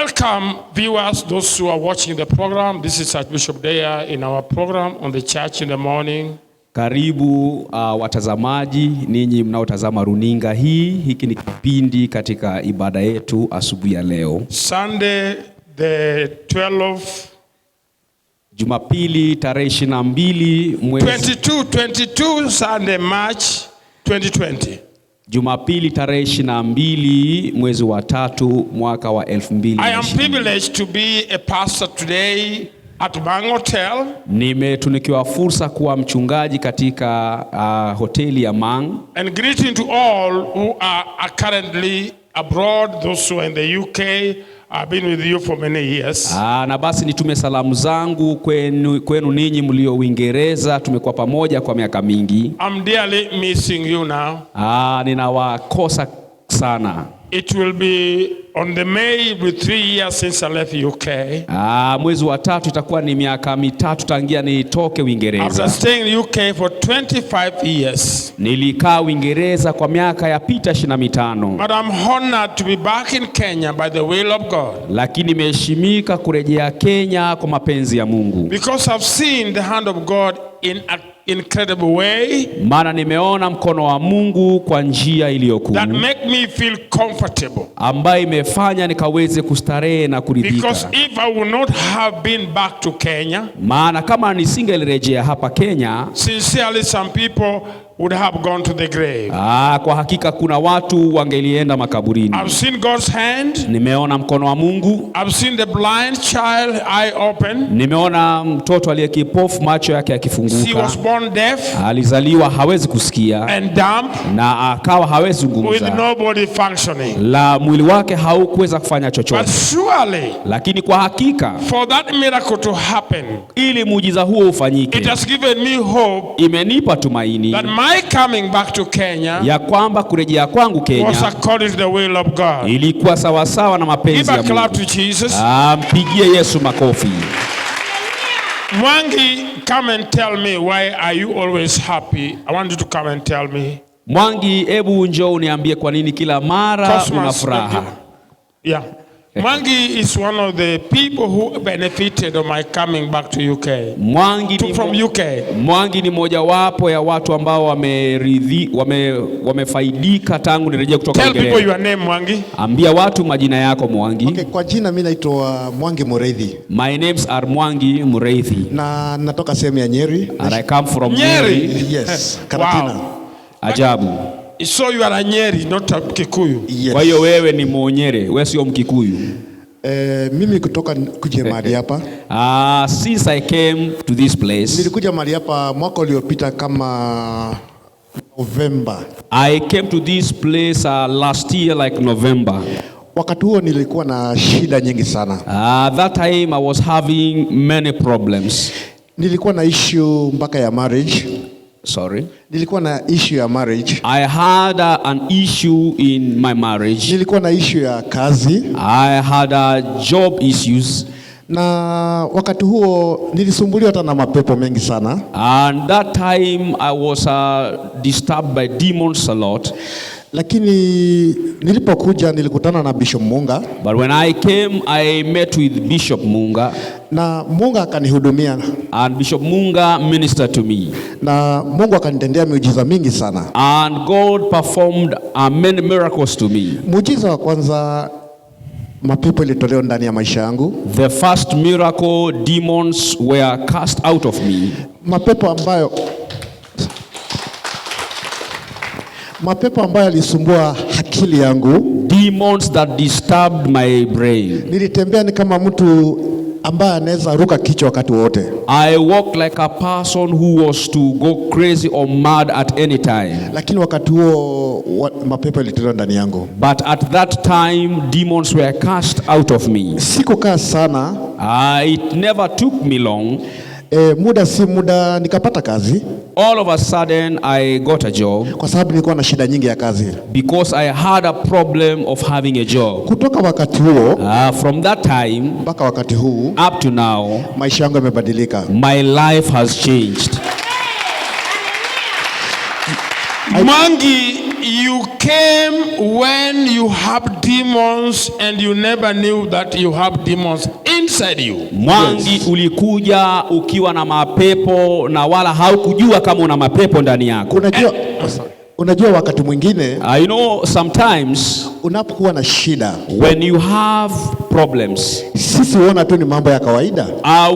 Welcome viewers, those who are watching the program. This is Archbishop Deya in our program on the church in the morning. Karibu watazamaji ninyi mnaotazama runinga hii. Hiki ni kipindi katika ibada yetu asubuhi ya leo. Sunday the 12th Jumapili tarehe 22 mwezi 22 Sunday March 2020. Jumapili tarehe 22 mwezi wa 3 mwaka wa 2020. I am privileged to be a pastor today at Mang Hotel. Nimetunikiwa fursa kuwa mchungaji katika hoteli ya Mang. And greeting to all who are currently abroad, those who are in the UK. I've been with you for many years. Na basi nitume salamu zangu kwenu ninyi mlio Uingereza. Tumekuwa pamoja kwa miaka mingi. I'm dearly missing you now. Ninawakosa sana. It will be on the May with 3 years since I left UK. Mwezi wa 3 itakuwa ni miaka 3 tangia nitoke Uingereza. After staying in UK for 25 years. Nilikaa Uingereza kwa miaka yapita 25. But I'm honored to be back in Kenya by the will of God. Lakini nimeheshimika kurejea Kenya kwa mapenzi ya Mungu. Because I've seen the hand of God in an incredible way. Maana nimeona mkono wa Mungu kwa njia iliyokuu. That make me feel comfortable. Ambayo imefanya nikaweze kustarehe na kuridhika. Because if I would not have been back to Kenya, maana kama nisingelirejea hapa Kenya, sincerely some people would have gone to the grave. Kwa hakika kuna watu wangelienda makaburini. I've seen God's hand. Nimeona mkono wa Mungu. I've seen the blind child eye open. Nimeona mtoto aliyekipofu macho yake yakifunguka. He was born deaf. Alizaliwa hawezi kusikia. And dumb. Na akawa hawezi zungumza. With nobody functioning. La mwili wake haukuweza kufanya chochote. But surely, lakini kwa hakika, for that miracle to happen, ili muujiza huo ufanyike, it has given me hope. Imenipa tumaini. That my coming back to Kenya, ya kwamba kurejea kwangu Kenya, was according to the will of God. Ilikuwa sawa sawa na mapenzi ya Mungu. Give a clap to Jesus. Mpigie Yesu makofi. Mwangi, come and tell me, why are you always happy? I want you to come and tell me. Mwangi, hebu njoo uniambie kwa nini kila mara una furaha. Yeah. Mwangi is one of the people who benefited of my coming back to UK. From UK. Mwangi ni mojawapo ya watu ambao wamefaidika tangu nirejea kutoka Uingereza. Tell people your name, Mwangi. Ambia watu majina yako, Mwangi. Okay, kwa jina mimi naitwa Mwangi Mureithi. My names are Mwangi Mureithi. Na natoka sehemu ya Nyeri. And I come from Nyeri. Yes, Karatina. Wow. Ajabu. So you are a Nyeri, not a Kikuyu. Yes. Kwa hiyo wewe ni Munyere, wewe sio Mkikuyu. Mimi kutoka kuja mahali hapa. Since I came to this place, nilikuja mahali hapa mwaka uliopita kama November. I came to this place last year like November. Wakati huo nilikuwa na shida nyingi sana. That time I was having many problems. Nilikuwa na issue mpaka ya marriage. Sorry. Nilikuwa na issue ya marriage. I had an issue in my marriage. Nilikuwa na issue ya kazi. I had job issues. Na wakati huo nilisumbuliwa hata na mapepo mengi sana. And that time I was disturbed by demons a lot. Lakini nilipokuja nilikutana na Bishop Munga. But when I came, I met with Bishop Munga. Na Munga akanihudumia. And Bishop Munga ministered to me. Na Mungu akanitendea miujiza mingi sana. And God performed many miracles to me. Muujiza wa kwanza, mapepo ilitolewa ndani ya maisha yangu. The first miracle, demons were cast out of me. Mapepo ambayo yalisumbua akili yangu. Demons that disturbed my brain. Nilitembea ni kama mtu ambaye anaweza ruka kichwa wakati wote. I walked like a person who was to go crazy or mad at any time. Lakini wakati huo mapepo ilitolewa ndani yangu. But at that time demons were cast out of me. Sikukaa sana. It never took me long. Muda si muda nikapata kazi. All of a sudden I got a job. Kwa sababu nilikuwa na shida nyingi ya kazi. Because I had a problem of having a job. Kutoka wakati huo, from that time mpaka wakati huu, up to now, maisha yangu yamebadilika. My life has changed. Mwangi you came when you have demons and you never knew that you have demons inside you. Mwangi ulikuja ukiwa na mapepo na wala haukujua kama una mapepo ndani yako. Unajua wakati mwingine, you know, sometimes unapokuwa na shida, when you have problems, sisi huona tu ni mambo ya kawaida.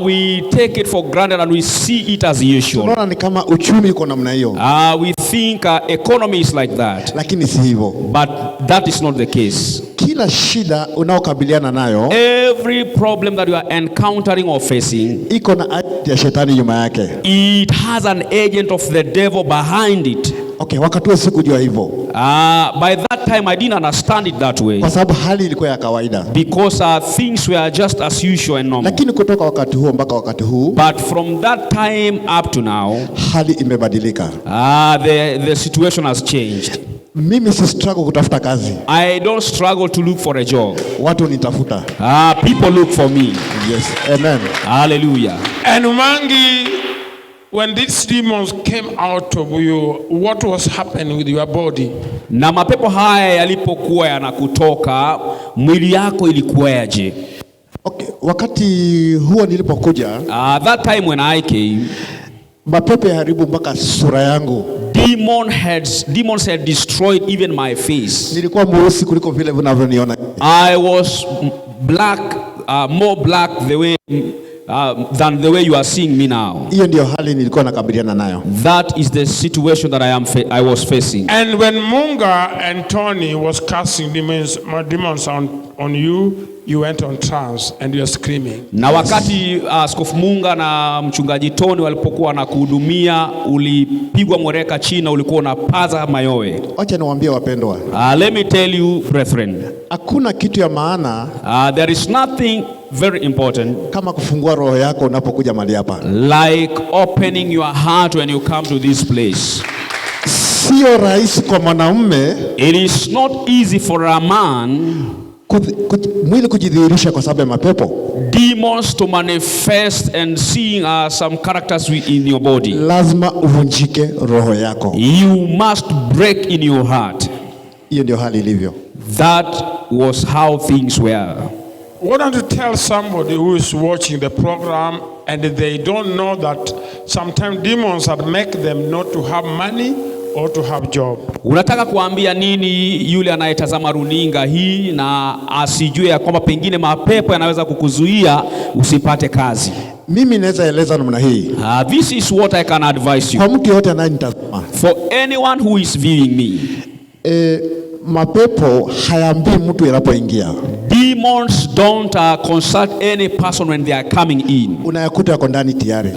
We take it for granted and we see it as usual. Tunaona ni kama uchumi uko namna hiyo. We think economy is like that. Lakini si hivyo. But that is not the case. Kila shida unaokabiliana nayo, every problem that you are encountering or facing, iko na agent ya shetani nyuma yake. It has an agent of the devil behind it. Okay, wakati huo sikujua hivyo. By that time I didn't understand it that way. Kwa sababu hali ilikuwa ya kawaida. Because things were just as usual and normal. Lakini kutoka wakati huo mpaka wakati huu, but from that time up to now, hali imebadilika. The situation has changed. Mimi si struggle kutafuta kazi. I don't struggle to look for a job. Watu nitafuta. People look for me. Yes. Amen. Hallelujah. And Mwangi, when these demons came out of you, what was happening with your body? Na mapepo haya yalipokuwa yanakutoka, mwili yako ilikuwaje? Okay, wakati huo nilipokuja, that time when I came, mapepo yaharibu mpaka sura yangu. Demons had destroyed even my face. Nilikuwa mweusi kuliko vile unavyoniona. I was black, more black the way than the way you are seeing me now. Hiyo ndio hali nilikuwa nakabiliana nayo. That is the situation that I was facing. And when Munga and Tony was casting demons on you, you went on trance and you are screaming. Na wakati Askofu Munga na mchungaji Tony walipokuwa na kuhudumia, ulipigwa mwereka chini, ulikuwa unapaza mayowe. Acha niwaambie wapendwa. Let me tell you brethren. Hakuna kitu ya maana. There is nothing very important kama kufungua roho yako unapokuja mahali hapa. Like opening your heart when you come to this place. Sio rahisi kwa mwanamume. It is not easy for a man mwili kujidhihirisha kwa sababu ya mapepo. Demons to manifest and seeing some characters in your body. Lazima uvunjike roho yako. You must break in your heart. Hiyo ndio hali ilivyo. That was how things were. What want to tell somebody who is watching the program and they don't know that sometimes demons that make them not to have money or to have job. Unataka kuambia nini yule anayetazama runinga hii na asijue ya kwamba pengine mapepo yanaweza kukuzuia usipate kazi? Mimi naweza eleza namna hii. This is what I can advise you. Kwa mtu yote anayenitazama. For anyone who is viewing me. Mapepo hayaambii mtu yanapoingia. Demons don't consult any person when they are coming in. Unayakuta yako ndani tayari.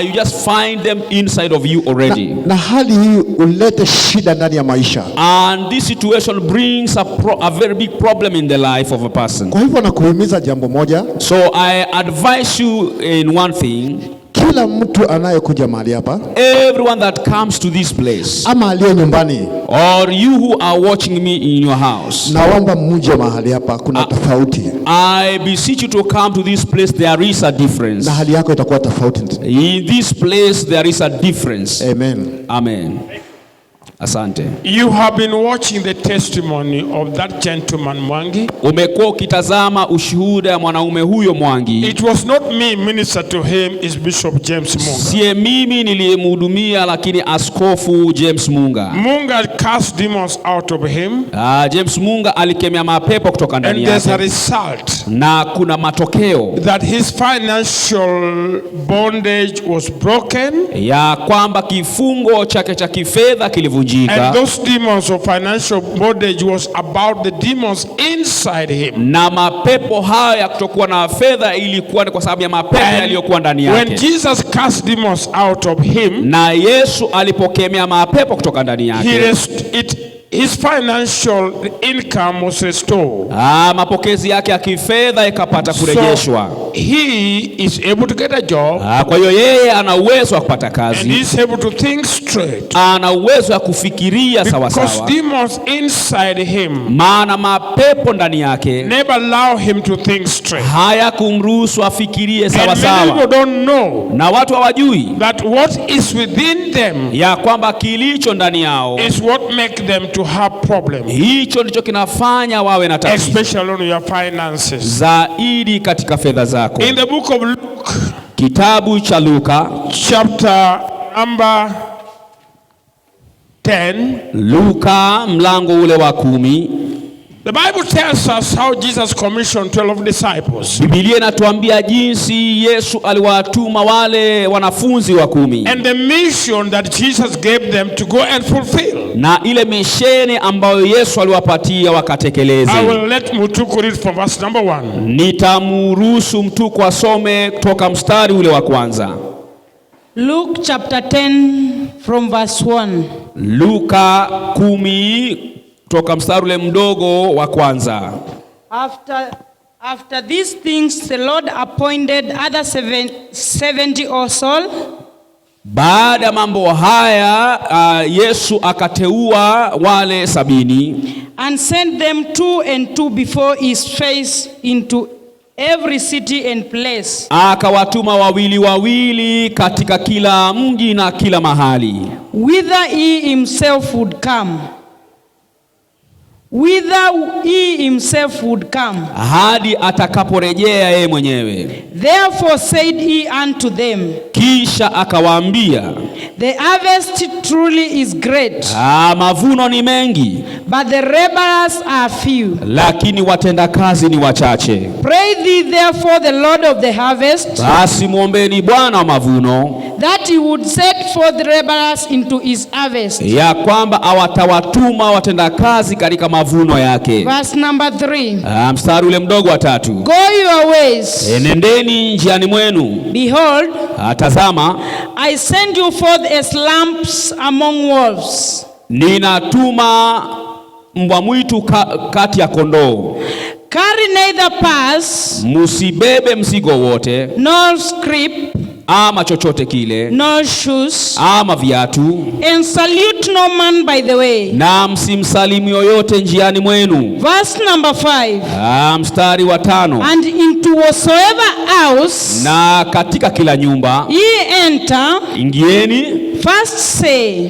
You just find them inside of you already. Na hali hii ulete shida ndani ya maisha. And this situation brings a very big problem in the life of a person. Kwa hivyo nakuhimiza jambo moja. So I advise you in one thing. Kila mtu anayekuja mahali hapa, everyone that comes to this place, ama aliye nyumbani, or you who are watching me in your house, naomba muje mahali hapa, kuna tofauti. I beseech you to come to this place. There is a difference. Na hali yako itakuwa tofauti. In this place there is a difference. Amen. Amen. Asante. You have been watching the testimony of that gentleman Mwangi. Umekuwa ukitazama ushuhuda ya mwanaume huyo Mwangi. It was not me minister to him, is Bishop James Munga. Sie mimi niliyemhudumia, lakini Askofu James Munga. Munga cast demons out of him. James Munga alikemea mapepo kutoka ndani yake. And there's a result. Na kuna matokeo. That his financial bondage was broken. Ya kwamba kifungo chake cha kifedha kilivunjika. And those demons of financial bondage was about the demons inside him. Na mapepo haya ya kutokuwa na fedha ilikuwa ni kwa sababu ya mapepo yaliyokuwa ndani yake. When Jesus cast demons out of him, na Yesu alipokemea mapepo kutoka ndani yake, his financial income was restored. Mapokezi yake ya kifedha ikapata kurejeshwa. So, he is able to get a job. Kwa hiyo yeye ana uwezo wa kupata And kazi, he is able to think straight. ana uwezo wa kufikiria sawa Because sawa, demons inside him maana mapepo ndani yake never allow him to think straight. haya kumruhusu afikirie sawa And many sawa. people don't know Na watu hawajui that what is within them ya kwamba kilicho ndani yao is what makes them to have problems, hicho ndicho kinafanya wawe na tatizo especially on your finances. zaidi katika fedha zako. In the book of Luke, Kitabu cha Luka chapter number 10, Luka mlango ule wa 10, the Bible tells us how Jesus commissioned 12 disciples. Biblia inatuambia jinsi Yesu aliwatuma wale wanafunzi wa 10 And the mission that Jesus gave them to go and fulfill. na ile misheni ambayo Yesu aliwapatia wakatekeleze. I will let Mutuku read from verse number 1. Nitamruhusu Mtuku asome kutoka mstari ule wa kwanza. Luke chapter 10 from verse 1. Luka 10 kutoka mstari ule mdogo wa kwanza. After these things the Lord appointed other 70 also. Baada ya mambo haya Yesu akateua wale 70 and sent them 2 and 2 before his face into every city and place. Akawatuma wawili wawili katika kila mji na kila mahali, whither he himself would come. hadi atakaporejea yeye mwenyewe. Therefore said he unto them, Kisha akawaambia, the harvest truly is great, mavuno ni mengi, but the laborers are few. lakini watendakazi ni wachache. Pray thee therefore the Lord of the harvest, Basi muombeni Bwana wa mavuno, that he would set forth laborers into his harvest. ya kwamba awatawatuma watendakazi katika mavuno yake. Verse number 3. Mstari ule mdogo wa 3. Go your ways. Enendeni njiani mwenu. Behold, Tazama, I send you forth as lambs among wolves. ninatuma mbwa mwitu kati ya kondoo. Carry neither purse, Musibebe mzigo wote, nor scrip, ama chochote kile, nor shoes, ama viatu, and salute no man by the way. na msimsalimu yoyote njiani mwenu. Verse number 5. Mstari wa 5. And into whatsoever house Na katika kila nyumba ye enter, ingieni, first say,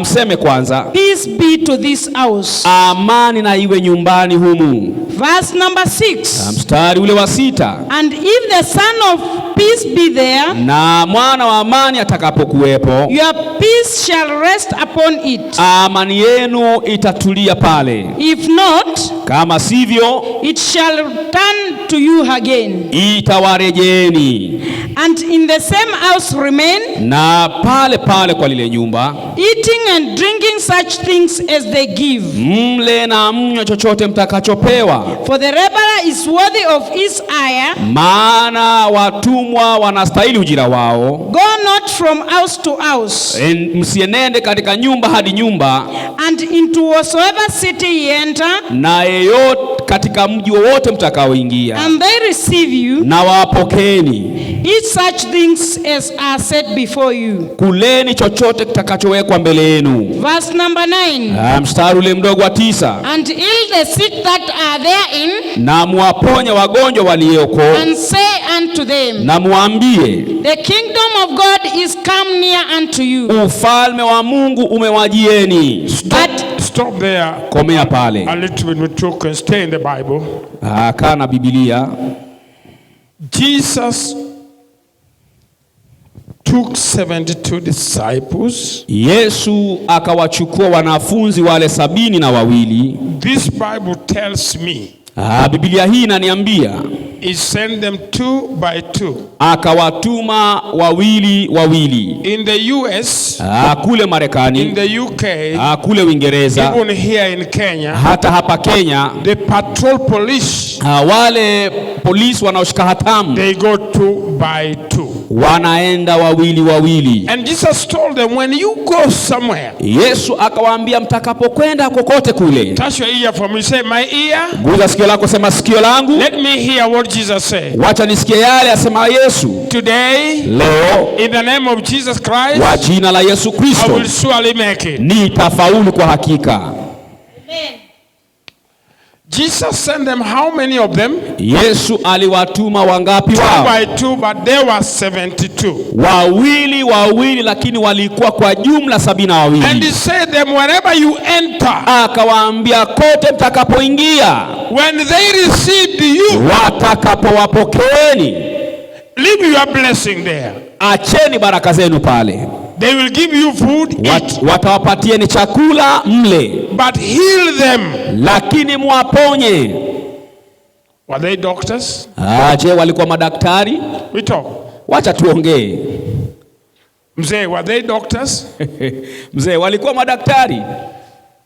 mseme kwanza, peace be to this house. amani na iwe nyumbani humu. Verse number 6. Mstari ule wa 6. And if the son of peace be there, Na mwana wa amani atakapokuwepo, your peace shall rest upon it. amani yenu itatulia pale. If not, Kama sivyo, it shall return to you again. itawarejeni. And in the same house remain, Na pale pale kwa lile nyumba, eating and drinking such things as they give. mle na mnywe chochote mtakachopewa, For the laborer is worthy of his hire. maana watumwa wanastahili ujira wao. Go not from house to house. Msienende katika nyumba hadi nyumba, And into whatsoever city ye enter, na yeyote katika mji wowote mtakaoingia, and they receive you, na wapokeni. eat such things as are set before you. Kuleni chochote kitakachowekwa mbele yenu. Verse number 9. Mstari ule mdogo wa 9. And heal the sick that are therein, Na muwaponye wagonjwa walioko, and say unto them, na muambie, the kingdom of God is come near unto you. ufalme wa Mungu umewajieni. Stop there. Komea pale. A little bit, we took and stay in the Bible. Kaa na Biblia. Jesus took 72 disciples. Yesu akawachukua wanafunzi wale 72. This Bible tells me Biblia hii inaniambia he sent them 2 by 2. akawatuma wawili wawili. In the US, Kule in Marekani, the UK, kule Uingereza, even here in Kenya, hata hapa Kenya, the patrol police, wale polisi wanaoshika hatamu they go 2 by 2. wanaenda wawili wawili. And Jesus told them, when you go somewhere, Yesu akawaambia mtakapokwenda kokote kule. touch your ear for me, say my ear. Guza sikio lako, sema sikio langu. Let me hear what Jesus said. Wacha nisikie yale asema Yesu. Today, Leo in the name of Jesus Christ, kwa jina la Yesu I Kristo will surely make it. nitafaulu kwa hakika. Amen. Jesus sent them, how many of them? Yesu aliwatuma wangapi 2 wao? by 2, but there were 72. Wawili wawili, lakini walikuwa kwa jumla 72. And he said them, wherever you enter, Akawaambia kote mtakapoingia, when they received you, watakapowapokeeni, leave your blessing there. acheni baraka zenu pale. They will give you food, eat, Watawapatieni chakula mle, but heal them. lakini muwaponye. Were they doctors? Je, walikuwa madaktari? We talk. Wacha tuongee. Mzee, were they doctors? Mzee, walikuwa madaktari?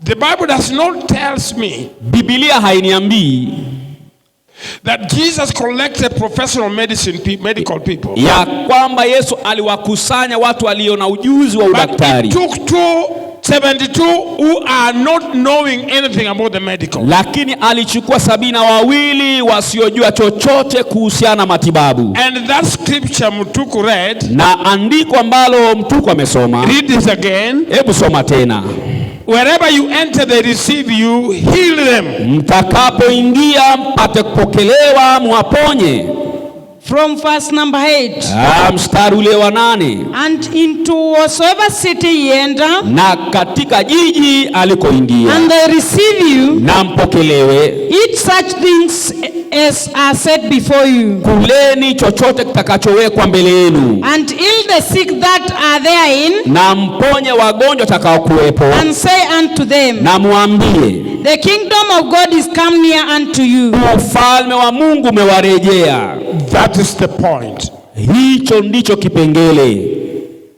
The Bible does not tells me Biblia hainiambii that Jesus collected professional medical people. ya kwamba Yesu aliwakusanya watu walio na ujuzi wa But udaktari. it took 72 who are not knowing anything about the medical. Lakini alichukua 72 wasiojua chochote kuhusiana na matibabu. And that scripture Mutuku read, Na andiko ambalo Mtuku amesoma, read this again. hebu soma tena. Wherever you enter, they receive you, heal them. Mtakapoingia mpate kupokelewa, muwaponye. From verse number 8. Mstari ule wa 8. And into whatsoever city ye enter, Na katika jiji alikoingia, and they receive you, na mpokelewe, eat such things as are set before you, kuleni chochote kitakachowekwa mbele yenu, and heal the sick that are therein, na mponye wagonjwa watakaokuwepo, and say unto them, na muambie, the kingdom of God is come near unto you. ufalme wa Mungu umewarejea. That is the point. Hicho ndicho kipengele.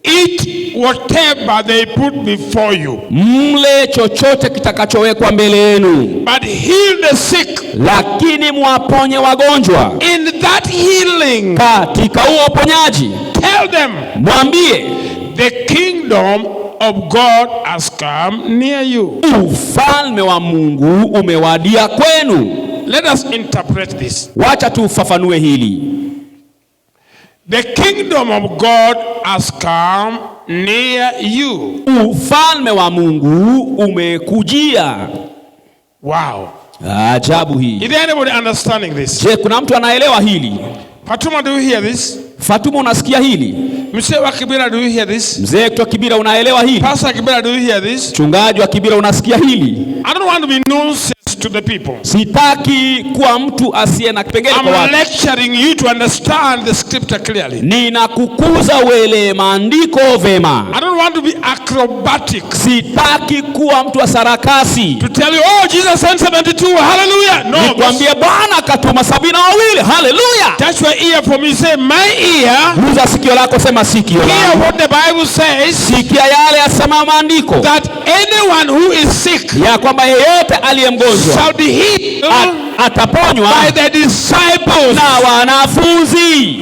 Eat whatever they put before you, Mle chochote kitakachowekwa mbele yenu, but heal the sick. lakini muwaponye wagonjwa. In that healing, Katika huo uponyaji, tell them mwambie, the kingdom of God has come near you. ufalme wa Mungu umewadia kwenu. Let us interpret this. Wacha tufafanue hili. The kingdom of God has come near you. Ufalme wa Mungu umekujia. Wow. Ajabu hii. Is there anybody understanding this? Je, kuna mtu anaelewa hili? Fatuma, do you hear this? Fatuma, unasikia hili? Mzee wa Kibera, do you hear this? Mzee kutoka Kibira, unaelewa hili? Pastor Kibera, do you hear this? Mchungaji wa Kibira, unasikia hili? I don't want to be nonsense to the people. Sitaki kuwa mtu asiye na kipengele kwa I'm watu. lecturing you to understand the scripture clearly. Ninakukuza uelewe maandiko vema. I don't want to be acrobatic Sitaki kuwa mtu wa sarakasi. to tell you, oh, Jesus sent 72, hallelujah. No, Nikwambie Bwana akatuma 72, haleluya. touch your ear for me. Say, my ear, Guza sikio lako, sema sikio hear langu. what the Bible says, Sikia yale yasema maandiko, that anyone who is sick ya kwamba yeyote aliye mgonjwa shall be healed ataponywa by the disciples. na wanafunzi.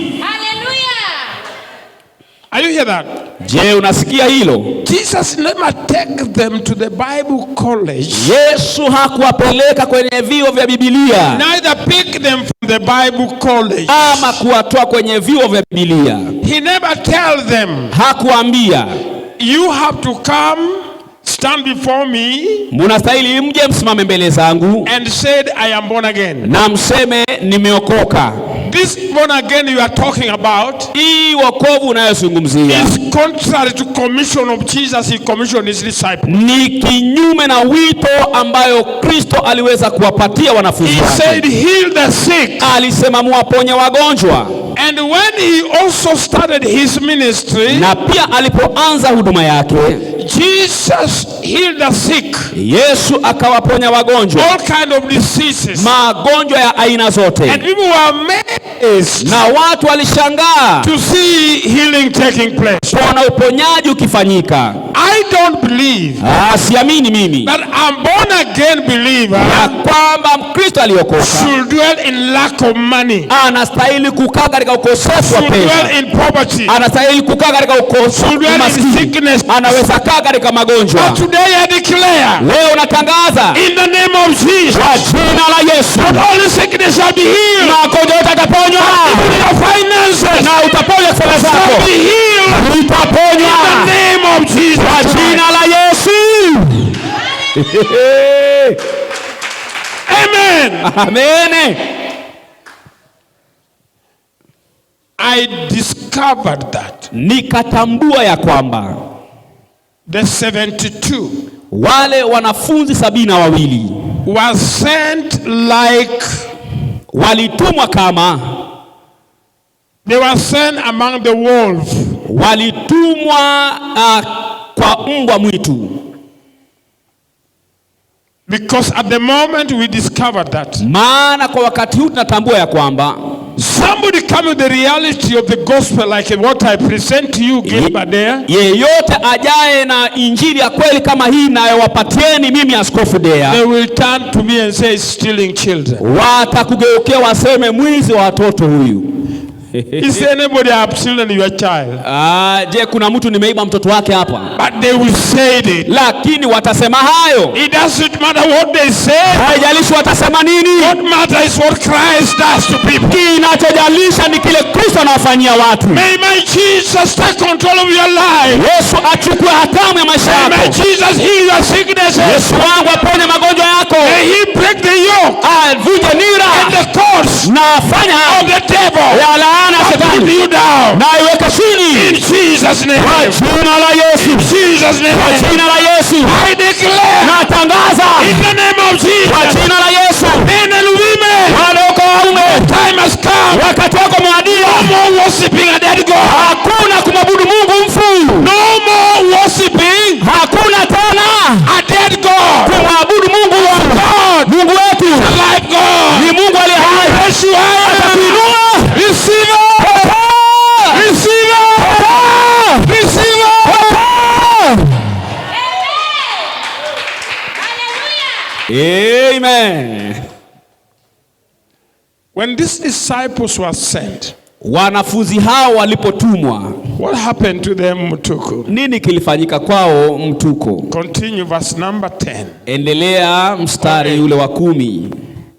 Are you hear that? Je, unasikia hilo? Jesus never take them to the Bible college, Yesu hakuwapeleka kwenye vyuo vya Biblia neither pick them from the Bible college. ama kuwatoa kwenye vyuo vya Biblia. He never tell them, Hakuambia you have to come, stand before me, munastahili mje msimame mbele zangu and said, I am born again. na mseme nimeokoka. This born again you are talking about Hii wokovu unayozungumzia is contrary to commission of Jesus. He commissioned his disciples. ni kinyume na wito ambayo Kristo aliweza kuwapatia wanafunzi He said, wake. heal the sick. Alisema muwaponye wagonjwa. And when he also started his ministry, Na pia alipoanza huduma yake, Jesus healed the sick. Yesu akawaponya wagonjwa, All kind of diseases. magonjwa ya aina zote, And people were amazed na watu walishangaa to see healing taking place. kuona uponyaji ukifanyika. I don't believe Siamini mimi that a born again believer ya kwamba Mkristo aliokoka should dwell in lack of money, anastahili kukaa katika ukosefu wa should pesa, dwell in poverty. anastahili kukaa katika Should dwell in umaskini, sickness. anaweza kaa katika magonjwa. But today I declare, Leo unatangaza in the name of Jesus, kwa jina la Yesu, not only sickness shall be healed, magonjwa yote yataponywa, even your finances na utaponywa fedha shall zako, be healed. utaponywa In the name of Jesus kwa jina Christ. la Yesu. Amen. Amen. I discovered that Nikatambua ya kwamba the 72 wale wanafunzi 72 were sent like walitumwa kama they were sent among the wolves. walitumwa kwa mbwa mwitu. Because at the moment we discovered that Maana kwa wakati huu tunatambua ya kwamba somebody come with the reality of the gospel like what I present to you Gilbert there, yeyote ajaye na injili ya kweli kama hii nayowapatieni mimi Askofu Dea, they will turn to me and say stealing children. watakugeukia waseme mwizi wa watoto huyu. Is there anybody have stolen your child? Je, kuna mtu nimeiba mtoto wake hapa? But they will say it. Lakini watasema hayo. It doesn't matter what they say. Haijalishi watasema nini. What matters is what Christ does to people. Kinachojalisha ni kile Kristo anawafanyia watu. May my Jesus take control of your life. Yesu achukue hatamu ya maisha yako. May Jesus heal your sicknesses. Yesu wangu aponye magonjwa yako. May he break the yoke Avunje nira and the cords na afanye of the devil. ya laana Put shetani you down. na iweke chini In Jesus' name. kwa jina la Yesu. In Jesus' Kwa name. jina la Yesu I declare natangaza in the name of kwa Jesus. jina la Yesu, Men and women, wanawake waume, time has come. wakati wako umewadia. No more worshiping a dead God. Hakuna kumwabudu Mungu mfu. No more worshiping Hakuna tena a dead God. kumwabudu Mungu wa God, Mungu wetu alive God. ni Mungu aliye hai. Yes, you are. Atakuinua. Receive it. Receive it. Receive it. Amen. When these disciples were sent, Wanafunzi hao walipotumwa, what happened to them, Mutuku? nini kilifanyika kwao mtuko? Continue verse number 10. Endelea mstari ule wa 10.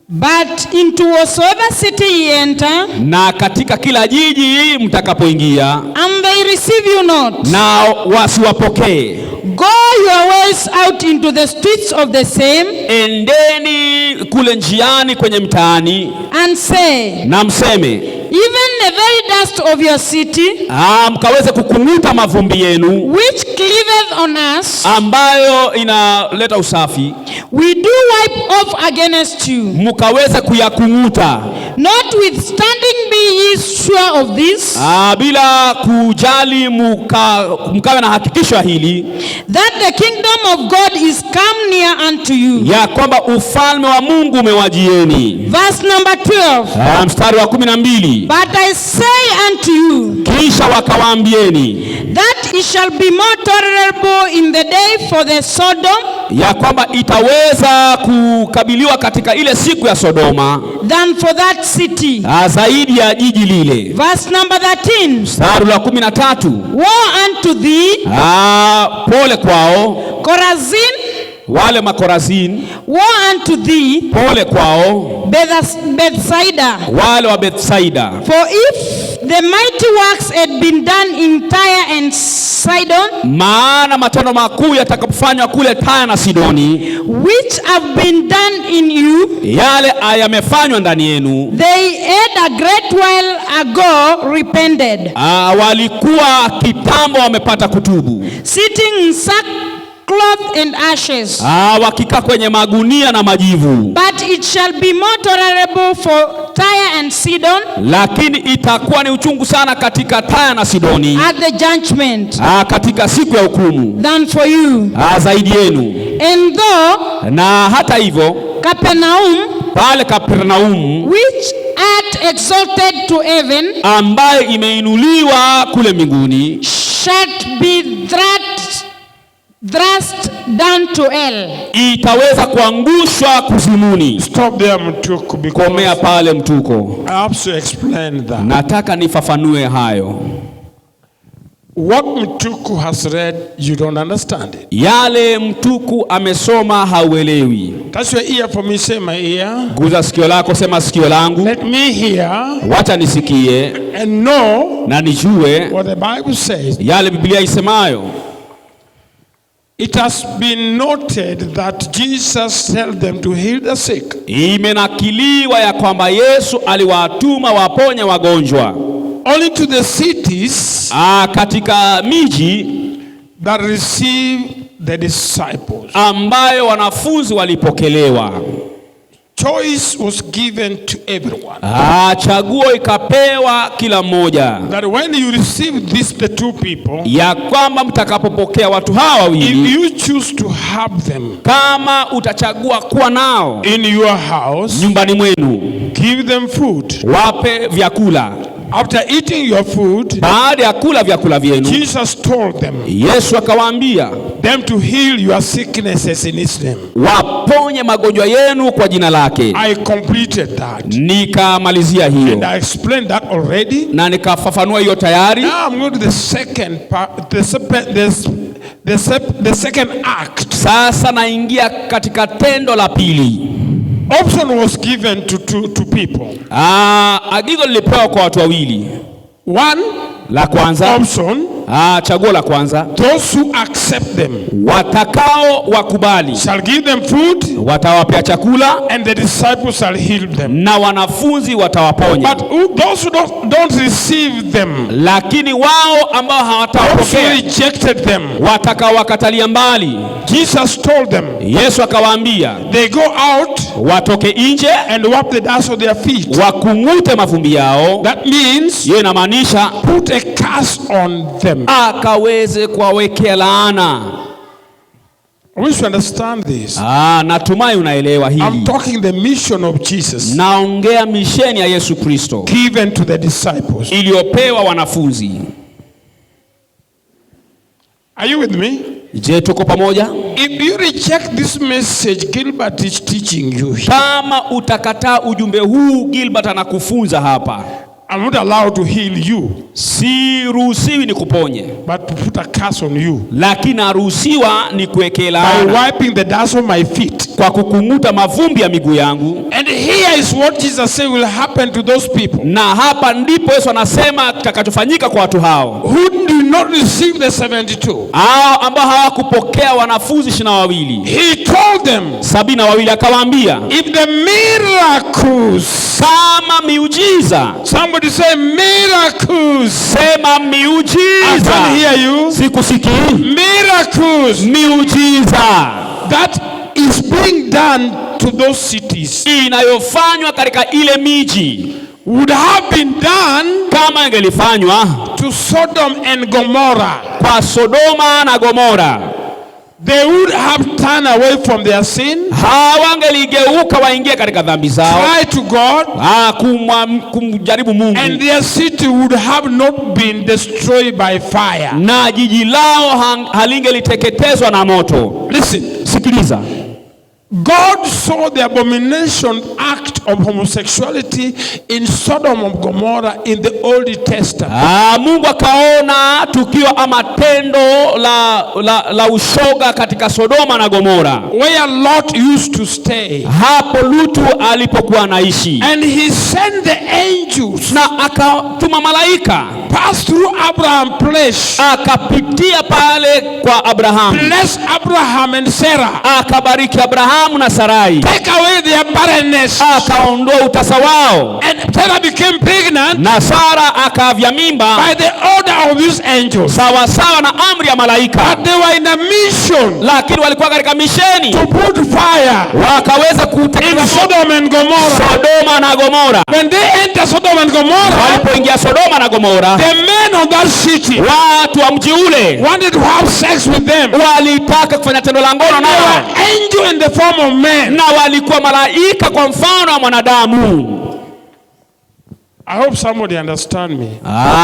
But into whatsoever city ye enter, Na katika kila jiji mtakapoingia, and they receive you not, na wasiwapokee, go your ways out into the streets of the same, endeni kule njiani kwenye mtaani, and say, na mseme, even the very dust of your city, mkaweze kukung'uta mavumbi yenu, which cleaveth on us, ambayo inaleta usafi, we do wipe off against you. mkaweze kuyakung'uta. Notwithstanding be ye sure of this, Bila kujali mkawe na hakikisho ya hili, that the kingdom of God is come near unto you. ya kwamba ufalme wa Mungu umewajieni. Verse number 12. Mstari wa 12. But I say unto you, Kisha wakawaambieni that it shall be more tolerable in the day for the Sodom ya kwamba itaweza kukabiliwa katika ile siku ya Sodoma than for that city. zaidi ya jiji lile. Verse number 13. Mstari wa 13. Woe unto thee, Pole kwao Chorazin! wale Makorazini, Woe unto thee, pole kwao Bethsaida! wale wa Bethsaida. For if the mighty works had been done in Tyre and Sidon, Maana matendo makuu yatakapofanywa kule Tyre na Sidoni, which have been done in you, yale yamefanywa ndani yenu, they had a great while ago repented, walikuwa kitambo wamepata kutubu, sitting in sackcloth and ashes. wakikaa kwenye magunia na majivu. But it shall be more tolerable for Tyre and Sidon, lakini itakuwa ni uchungu sana katika Tyre na Sidoni at the judgment, katika siku ya hukumu, than for you. zaidi yenu. And though Na hata hivyo Capernaum, pale Kapernaumu, which art exalted to heaven, ambaye imeinuliwa kule mbinguni, shalt be thrust down to hell. itaweza kuangushwa kuzimuni. Stop there, Mtuku, Komea because pale Mtuko. I have to explain that. Nataka nifafanue hayo. What Mtuku has read, you don't understand it. Yale Mtuku amesoma hauelewi. That's your ear for me, say my ear. Guza sikio lako, sema sikio langu. Let me hear Wacha nisikie and know na nijue what the Bible says. yale Biblia isemayo. It has been noted that Jesus told them to heal the sick. Imenakiliwa ya kwamba Yesu aliwatuma waponye wagonjwa Only to the cities katika miji that receive the disciples. ambayo wanafunzi walipokelewa. Choice was given to everyone. Chaguo ikapewa kila mmoja, That when you receive the two people, ya kwamba mtakapopokea watu hawa if wawili, you choose to have them kama utachagua kuwa nao in your house, nyumbani mwenu, give them food. wape vyakula. After eating your food, Baada ya kula vyakula vyenu, Jesus told them Yesu akawaambia to heal your sicknesses in His name. waponye magonjwa yenu kwa jina lake. I completed that. Nikamalizia And hiyo I explained that already. na nikafafanua hiyo tayari. Now I'm going to the second part, the second act. Sasa naingia katika tendo la pili. Option was given to people. Agizo lilipewa kwa watu wawili. One La kwanza, option, chaguo la kwanza, those who accept them watakao wakubali shall give them food, watawapea chakula and the disciples shall heal them. na wanafunzi watawaponya. But those who don't receive them, Lakini wao ambao also hawatawapokea, rejected them, watakao wakatalia mbali, Jesus told them Yesu akawaambia they go out watoke nje and wipe the dust of their feet. wakung'ute mavumbi yao. That means Hiyo inamaanisha put a curse on them. akaweze kuwawekea laana. I wish you understand this. Natumai unaelewa I'm hili. talking the mission of Jesus Naongea misheni ya Yesu Kristo given to the disciples. iliyopewa wanafunzi. Are you with me? Je, tuko pamoja? If you reject this message Gilbert is teaching you here, Kama utakataa ujumbe huu Gilbert anakufunza hapa, I'm not allowed to heal you, siruhusiwi ni kuponye, but to put a curse on you lakini naruhusiwa ni kuwekea by laana wiping the dust of my feet. kwa kukung'uta mavumbi ya miguu yangu. And here is what Jesus said will happen to those people Na hapa ndipo Yesu anasema kitakachofanyika kwa watu hao who do not receive the 72. ambao hawakupokea wanafunzi 22. He told them, 72 akawaambia, if the miracles, kama miujiza, somebody say miracles, sema I miujiza. can't hear you. Sikusikii. Miracles Miujiza that is being done to those cities inayofanywa katika ile miji would have been done kama ingelifanywa to Sodom and Gomorrah. kwa Sodoma na Gomora, They would have turned away from their sin, hawangeligeuka waingie katika dhambi zao, cry to God, kumjaribu Mungu, and their city would have not been destroyed by fire. na jiji lao halingeliteketezwa na moto. Listen, Sikiliza. God saw the abomination act of homosexuality in Sodom and Gomorrah in the Old Testament. Mungu akaona tukio ama tendo la ushoga katika Sodoma na Gomora, Where Lot used to stay. hapo Lutu alipokuwa anaishi, And he sent the angels na akatuma malaika passed through Abraham's place, akapitia pale kwa Abrahamu, blessed Abraham and Sarah, akabariki Abrahamu na Sarai, take away their barrenness, akaondoa utasa wao, and Sarah became pregnant na Sara akavya mimba by the order of these angels. sawa sawa na amri ya malaika. But they were in a mission Lakini walikuwa katika misheni, to put fire wakaweza in kuteketeza Sodom and Gomorrah. Sodoma na Gomora. When they enter Sodom and Gomorrah, Walipoingia Sodoma na Gomora, the men of that city watu wa mji ule wanted to have sex with them. walitaka kufanya tendo la ngono They nao, were angels in the form of men. na walikuwa malaika kwa mfano wa mwanadamu. I hope somebody understand me.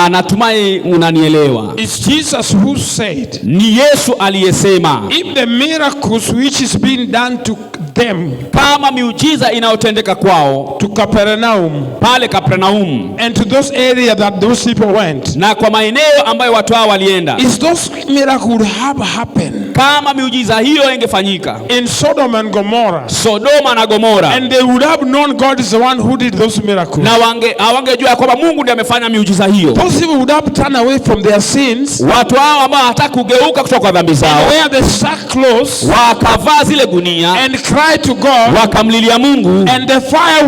Natumai unanielewa. It's Jesus who said, Ni Yesu aliyesema, if the miracles which is being done to them, kama miujiza inayotendeka kwao to Capernaum, pale Kapernaum and to those areas that those people went, na kwa maeneo ambayo watu hao walienda, if those miracles would have happened kama miujiza hiyo ingefanyika in Sodom and Gomorrah, Sodoma na Gomora, and they would have known God is the one who did those miracles, na hawangejua kwamba Mungu ndiye amefanya miujiza hiyo, those people would have turned away from their sins, watu hao ambao hataka kugeuka kutoka kwa dhambi zao, wear the sackcloth, wakavaa zile gunia, and cry to God, wakamlilia Mungu, and the fire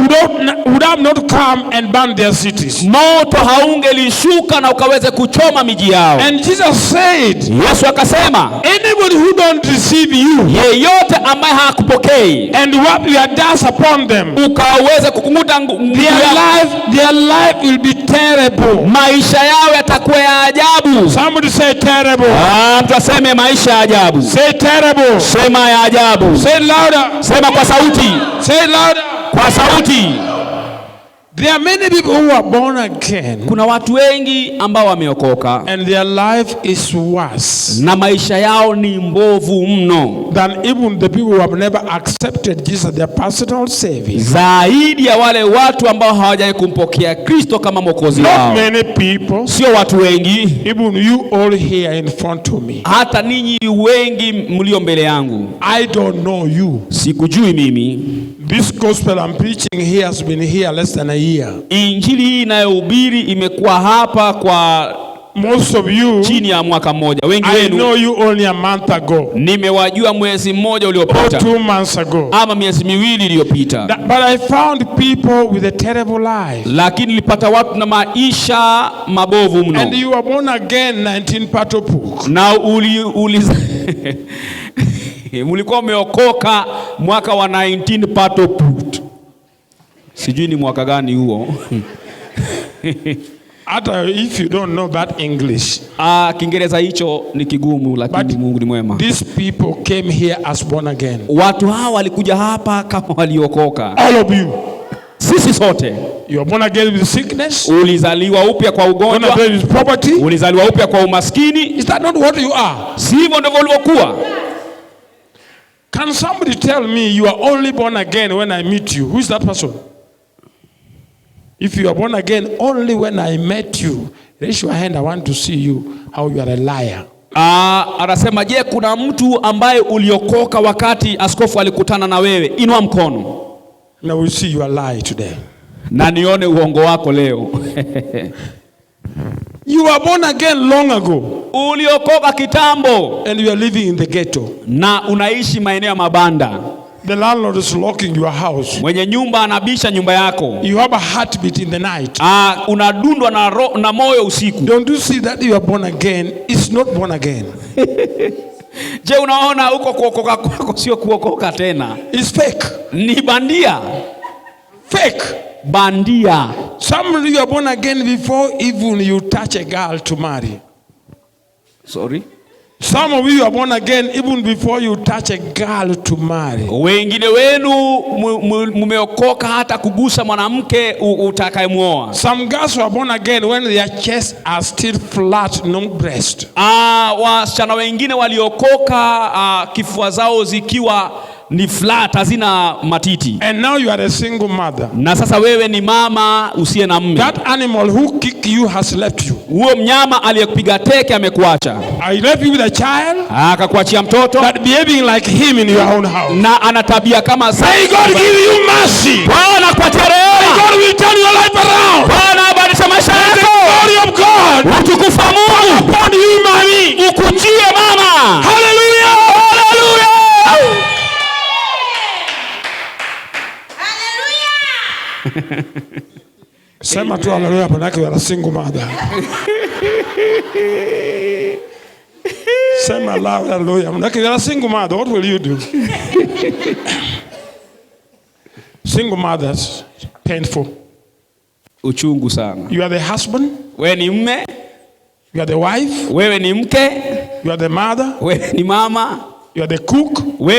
would have not come and burn their cities. moto haungelishuka na ukaweze kuchoma miji yao. And Jesus said, Yesu akasema, anybody who don't receive you yeyote ambaye hakupokei and what you have done upon them, ukaweze kukunguta their life will be terrible. maisha yao yatakuwa ya ajabu. Somebody say terrible. Mtu aseme maisha ya ajabu. Say terrible. Sema ya ajabu. Say louder. Sema kwa sauti. Say louder. Kwa sauti. There are many people who are born again, Kuna watu wengi ambao wameokoka and their life is worse na maisha yao ni mbovu mno than even the people who have never accepted Jesus their personal Savior. zaidi ya wale watu ambao hawajawahi kumpokea Kristo kama mwokozi Not wao. many people, Sio watu wengi, even you all here in front of me. hata ninyi wengi mlio mbele yangu. I don't know you. Sikujui mimi. This gospel I'm preaching here has been here less than a year. Injili hii inayohubiri imekuwa hapa kwa Most of you, chini ya mwaka mmoja. Wengi I know wenu you only a month ago nimewajua mwezi mmoja or uliopita 2 months ago. ama miezi miwili iliyopita, But I found people with a terrible life. lakini nilipata watu na maisha mabovu mno. And you were born again 19 Patopuk. Na mulikuwa umeokoka mwaka wa 19 Patoput. Sijui ni mwaka gani huo. If you don't know that English. Kiingereza hicho ni kigumu, lakini But Mungu ni mwema. these people came here as born again. Watu hawa walikuja hapa kama waliokoka. All of you. Sisi sote. You are born again with sickness. Ulizaliwa upya kwa Born ugonjwa. again with poverty. Ulizaliwa upya kwa umaskini. Is that not what you are? Si hivyo ndivyo ulivyokuwa? Can somebody tell me you are only born again when I meet you? Who is that person? If you are born again only when I met you, raise your hand. I want to see you how you are a liar. Anasema, je, kuna mtu ambaye uliokoka wakati askofu alikutana na wewe? Inua mkono. Now we see your lie today. Na nione uongo wako leo. You were born again long ago. Uliokoka kitambo And you are living in the ghetto. na unaishi maeneo ya mabanda. The landlord is locking your house. Mwenye nyumba anabisha nyumba yako. You have a heartbeat in the night. Unadundwa na moyo usiku. Don't you see that you are born again? It's not born again. Je, unaona uko kuokoka kwako sio kuokoka tena? It's fake. Ni bandia. Fake. Bandia. Some of you are born again before even you touch a girl to marry. Sorry. Some of you are born again even before you touch a girl to marry. Wengine wenu mumeokoka hata kugusa mwanamke utakayemuoa. Some girls were born again when their chests are still flat, no breast. Wasichana wengine waliokoka kifua zao zikiwa ni flat, hazina matiti. And now you are a single mother. Na sasa wewe ni mama usiye na mume. That animal who kicked you has left you. Huo mnyama aliyekupiga teke amekuacha. I left you with a child. Akakuachia mtoto. But behaving like him in your own house. Na ana tabia kama sasa. May God give you mercy. Bwana akupatie rehema. May God will turn your life around. Bwana abadilishe maisha yako. The glory of God Sema tu haleluya, manake you are a single mother. Sema loud haleluya, manake you are a single mother. What will you do? Single mothers, painful. Uchungu sana. You are the husband. Wewe ni mume. You are the wife. Wewe ni mke. You are the mother. Wewe ni mama. You are the cook. Wewe